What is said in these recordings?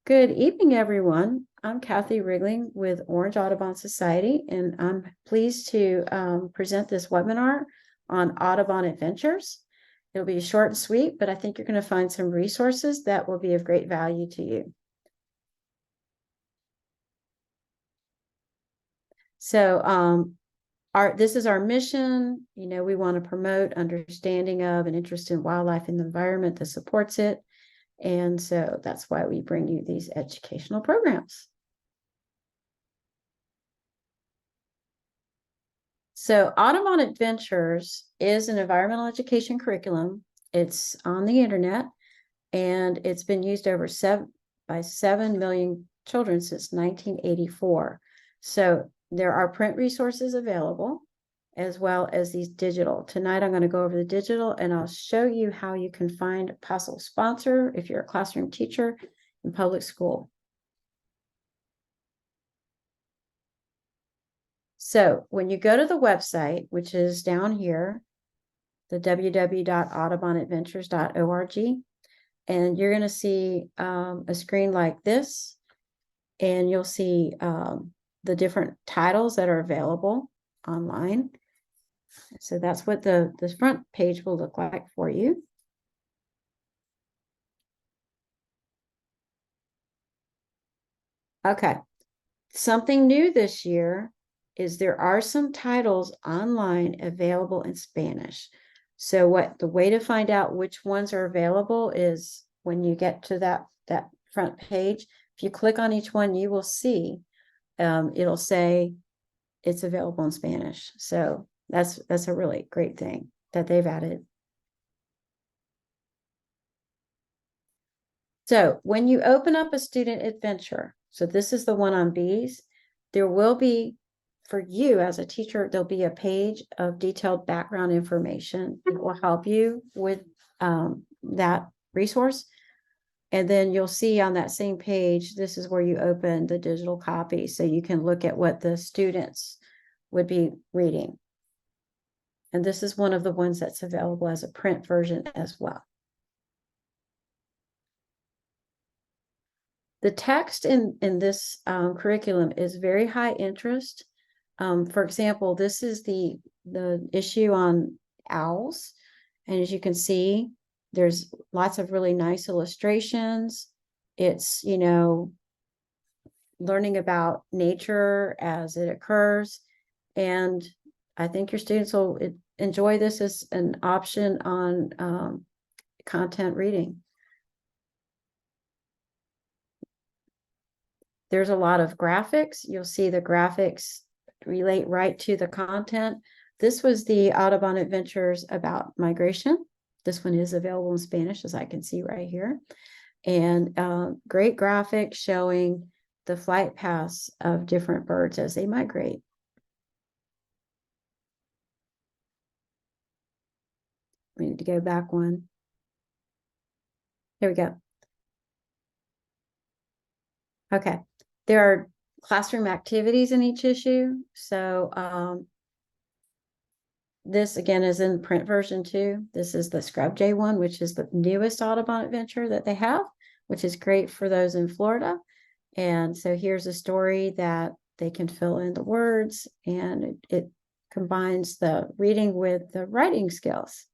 Good evening, everyone. I'm Kathy Rigling with Orange Audubon Society, and I'm pleased to present this webinar on Audubon Adventures. It'll be short and sweet, but I think you're going to find some resources that will be of great value to you. So this is our mission. We want to promote understanding of and interest in wildlife and the environment that supports it. And so that's why we bring you these educational programs. So Audubon Adventures is an environmental education curriculum. It's on the internet, and it's been used by 7 million children since 1984. So there are print resources available as well as these digital. Tonight, I'm going to go over the digital, and I'll show you how you can find a possible sponsor if you're a classroom teacher in public school. So when you go to the website, which is down here, the www.audubonadventures.org, and you're going to see a screen like this, and you'll see the different titles that are available online. So that's what the front page will look like for you. Okay, something new this year is there are some titles online available in Spanish. So the way to find out which ones are available is when you get to that front page, if you click on each one, you will see it'll say it's available in Spanish. So that's a really great thing that they've added. So when you open up a student adventure, so this is the one on bees, there will be, for you as a teacher, there'll be a page of detailed background information that will help you with that resource. And then you'll see on that same page, this is where you open the digital copy, so you can look at what the students would be reading. And this is one of the ones that's available as a print version as well. The text in this curriculum is very high interest. For example, this is the issue on owls. And as you can see, there's lots of really nice illustrations. It's, learning about nature as it occurs. And I think your students will enjoy this as an option on content reading. There's a lot of graphics. You'll see the graphics relate right to the content. This was the Audubon Adventures about migration. This one is available in Spanish, as I can see right here. And great graphics showing the flight paths of different birds as they migrate. We need to go back one. Here we go. Okay. There are classroom activities in each issue. So this again is in print version too. This is the Scrub Jay one, which is the newest Audubon adventure that they have, which is great for those in Florida. And so here's a story that they can fill in the words, and it combines the reading with the writing skills.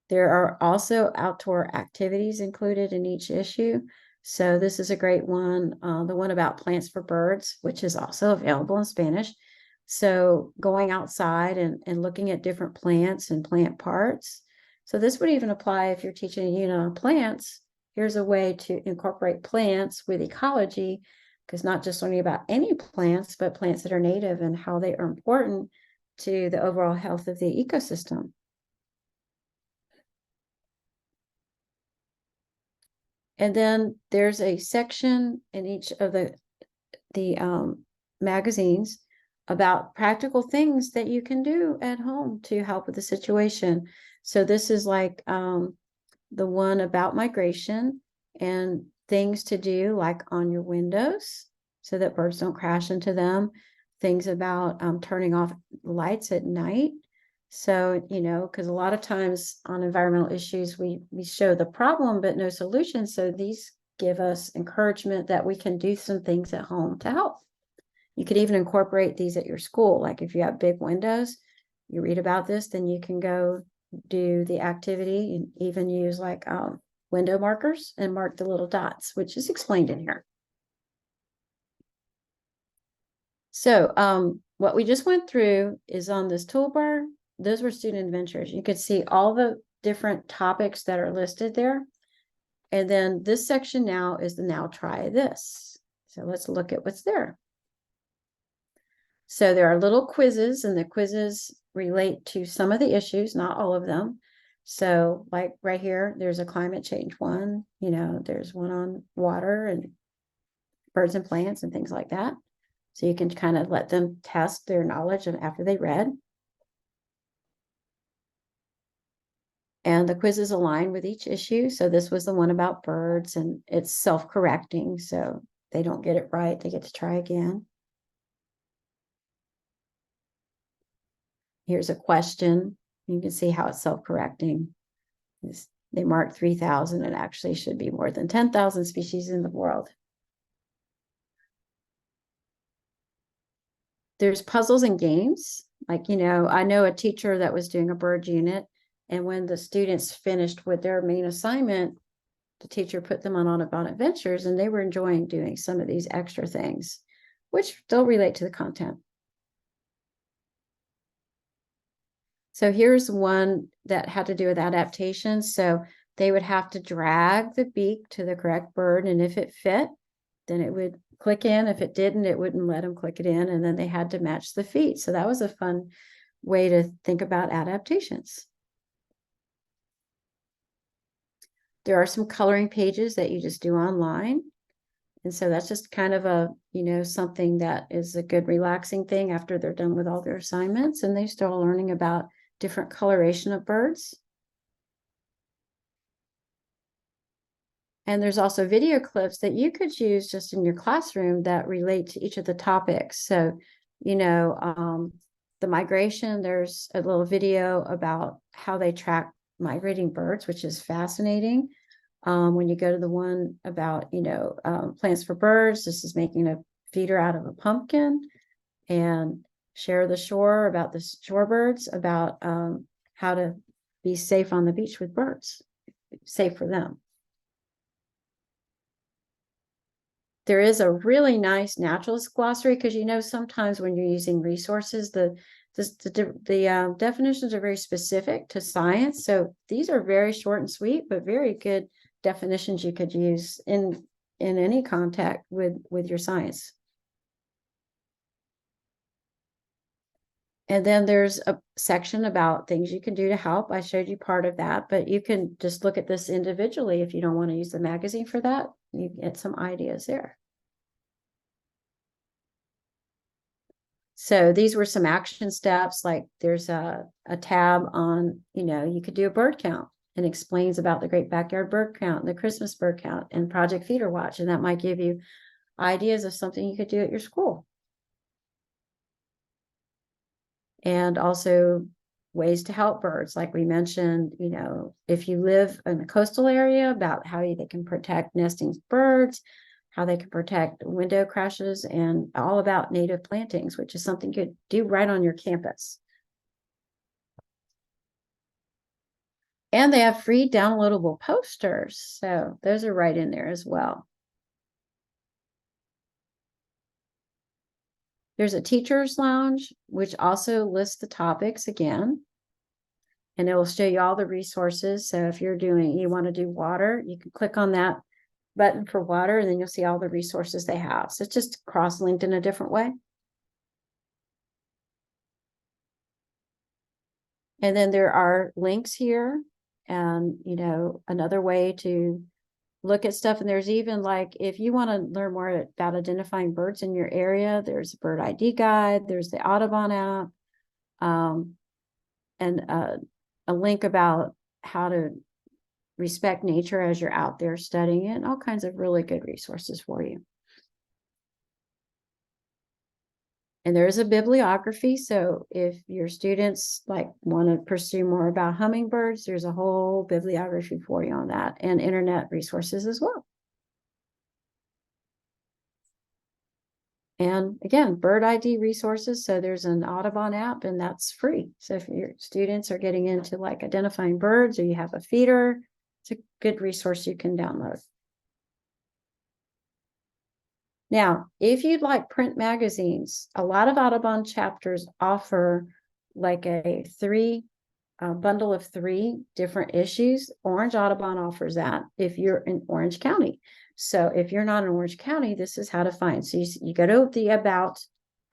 There are also outdoor activities included in each issue. So this is a great one, the one about plants for birds, which is also available in Spanish. So going outside and looking at different plants and plant parts. So this would even apply if you're teaching a unit on plants. Here's a way to incorporate plants with ecology, because not just learning about any plants, but plants that are native and how they are important to the overall health of the ecosystem. And then there's a section in each of the magazines about practical things that you can do at home to help with the situation. So this is like the one about migration and things to do, like on your windows so that birds don't crash into them, things about turning off lights at night. So, because a lot of times on environmental issues, we show the problem, but no solution. So these give us encouragement that we can do some things at home to help. You could even incorporate these at your school. Like if you have big windows, you read about this, then you can go do the activity and even use like window markers and mark the little dots, which is explained in here. So what we just went through is on this toolbar. Those were student adventures. You could see all the different topics that are listed there. And then this section now is the now try this. So let's look at what's there. So there are little quizzes, and the quizzes relate to some of the issues, not all of them. So like right here, there's a climate change one, there's one on water and birds and plants and things like that. So you can kind of let them test their knowledge after they read. And the quizzes align with each issue. So this was the one about birds, and it's self-correcting. So they don't get it right, they get to try again. Here's a question. You can see how it's self-correcting. They marked 3,000. It actually should be more than 10,000 species in the world. There's puzzles and games. Like, I know a teacher that was doing a bird unit, and when the students finished with their main assignment, the teacher put them on Audubon Adventures, and they were enjoying doing some of these extra things, which still relate to the content. So here's one that had to do with adaptation. So they would have to drag the beak to the correct bird, and if it fit, then it would click in. If it didn't, it wouldn't let them click it in, and then they had to match the feet. So that was a fun way to think about adaptations. There are some coloring pages that you just do online. And so that's just kind of a, something that is a good relaxing thing after they're done with all their assignments, and they start learning about different coloration of birds. And there's also video clips that you could use just in your classroom that relate to each of the topics. So, the migration, there's a little video about how they track migrating birds, which is fascinating. When you go to the one about, plants for birds, this is making a feeder out of a pumpkin. And Share the Shore about the shorebirds, about how to be safe on the beach with birds, safe for them. There is a really nice naturalist glossary, because sometimes when you're using resources, the definitions are very specific to science. So these are very short and sweet, but very good definitions you could use in any contact with your science. And then there's a section about things you can do to help. I showed you part of that, but you can just look at this individually. If you don't want to use the magazine for that, you get some ideas there. So these were some action steps. Like there's a tab on, you could do a bird count, and explains about the Great Backyard Bird Count and the Christmas Bird Count and Project Feeder Watch. And that might give you ideas of something you could do at your school. And also ways to help birds. Like we mentioned, if you live in a coastal area, about how they can protect nesting birds, how they can protect window crashes, and all about native plantings, which is something you could do right on your campus. And they have free downloadable posters. So those are right in there as well. There's a teacher's lounge, which also lists the topics again. And it will show you all the resources. So if you want to do water, you can click on that button for water, and then you'll see all the resources they have. So it's just cross-linked in a different way. And then there are links here, and another way to look at stuff. And there's even, like, if you want to learn more about identifying birds in your area, there's a bird ID guide, there's the Audubon app, and a link about how to respect nature as you're out there studying it, and all kinds of really good resources for you. And there is a bibliography. So if your students like want to pursue more about hummingbirds, there's a whole bibliography for you on that, and internet resources as well. And again, bird ID resources. So there's an Audubon app, and that's free. So if your students are getting into like identifying birds, or you have a feeder, it's a good resource you can download. Now, if you'd like print magazines, a lot of Audubon chapters offer like a bundle of 3 different issues. Orange Audubon offers that if you're in Orange County. So if you're not in Orange County, this is how to find. So you go to the About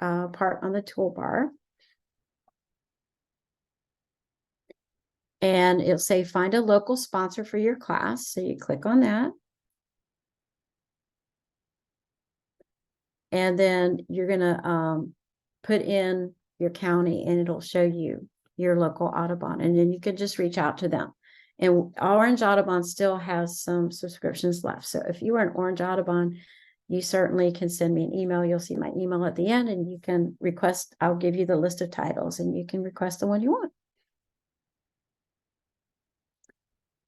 part on the toolbar, and it'll say find a local sponsor for your class. So you click on that. And then you're going to put in your county, and it'll show you your local Audubon. And then you can just reach out to them. And Orange Audubon still has some subscriptions left. So if you are an Orange Audubon, you certainly can send me an email. You'll see my email at the end, and you can request, I'll give you the list of titles, and you can request the one you want.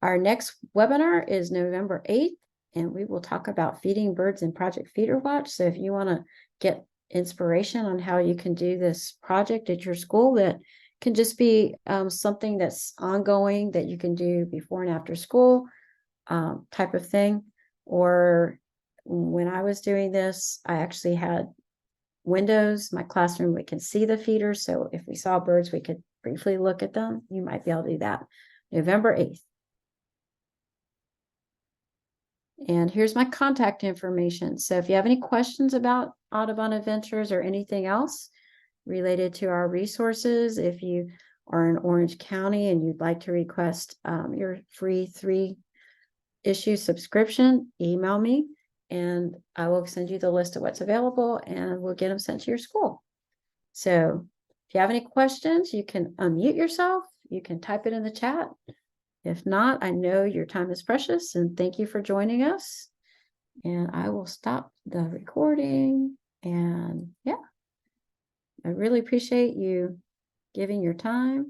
Our next webinar is November 8th, and we will talk about feeding birds in Project Feeder Watch. So if you want to get inspiration on how you can do this project at your school, that can just be something that's ongoing that you can do before and after school type of thing. Or when I was doing this, I actually had windows, my classroom, we can see the feeders. So if we saw birds, we could briefly look at them. You might be able to do that. November 8th. And here's my contact information. So if you have any questions about Audubon Adventures or anything else related to our resources, if you are in Orange County and you'd like to request your free 3-issue subscription, email me and I will send you the list of what's available, and we'll get them sent to your school. So if you have any questions, you can unmute yourself. You can type it in the chat. If not, I know your time is precious, and thank you for joining us. And I will stop the recording. And yeah, I really appreciate you giving your time.